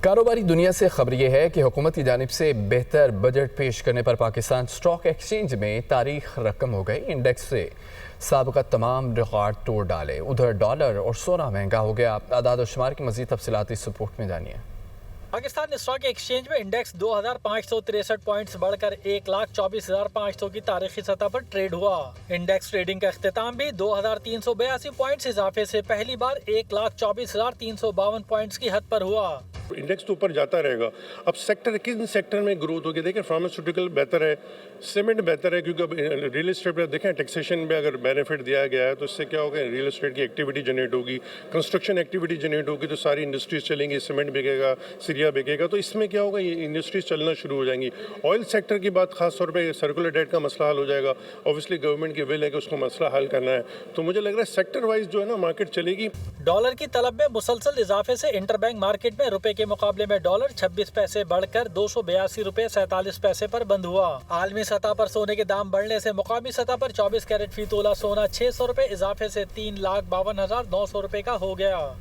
कारोबारी दुनिया से खबर यह है कि हुकूमत की जानिब से बेहतर बजट पेश करने पर पाकिस्तान स्टॉक एक्सचेंज में तारीख रकम हो गई। इंडेक्स से साबिक़ा तमाम रिकॉर्ड तोड़ डाले। उधर डॉलर और सोना महंगा हो गया। आदाद और शुमार की मज़ीद तफसीलात इस रिपोर्ट में जानिए। पाकिस्तान स्टॉक एक्सचेंज में इंडेक्स 2563 पॉइंट्स बढ़कर 1,24,500 की तारीखी सतह पर ट्रेड हुआ। इंडेक्स ट्रेडिंग का अख्तिताम भी 2,382 पॉइंट्स इजाफे से पहली बार 1,24,352 पॉइंट्स की हद पर हुआ। इंडेक्स तो ऊपर जाता रहेगा। अब सेक्टर किन सेक्टर में ग्रोथ होगी? देखिए फार्मास्यूटिकल बेहतर है, सीमेंट बेहतर है, क्योंकि अब रियल एस्टेट पे देखें टैक्सेशन में अगर बेनिफिट दिया गया है तो इससे क्या होगा, रियल एस्टेट की एक्टिविटी जनरेट होगी, कंस्ट्रक्शन एक्टिविटी जनरेट होगी तो सारी इंडस्ट्रीज चलेंगी, सीमेंट बिकेगा, सीरिया बिकेगा, तो इसमें क्या होगा, ये इंडस्ट्रीज चलना शुरू हो जाएंगी। ऑयल सेक्टर की बात खास तौर पर सर्कुलर डेट का मसला हल हो जाएगा। ऑब्वियसली गवर्नमेंट की विल है कि उसको मसला हल करना है, तो मुझे लग रहा है सेक्टर वाइज जो है ना मार्केट चलेगी। डॉलर की तलब में मुसलसल इजाफे से इंटरबैंक मार्केट में रुपए के मुकाबले में डॉलर 26 पैसे बढ़कर 282 रुपए 47 पैसे पर बंद हुआ। आलमी सतह पर सोने के दाम बढ़ने से मुकामी सतह पर 24 कैरेट फी तोला सोना 600 रुपए इजाफे से 3,52,900 रुपए का हो गया।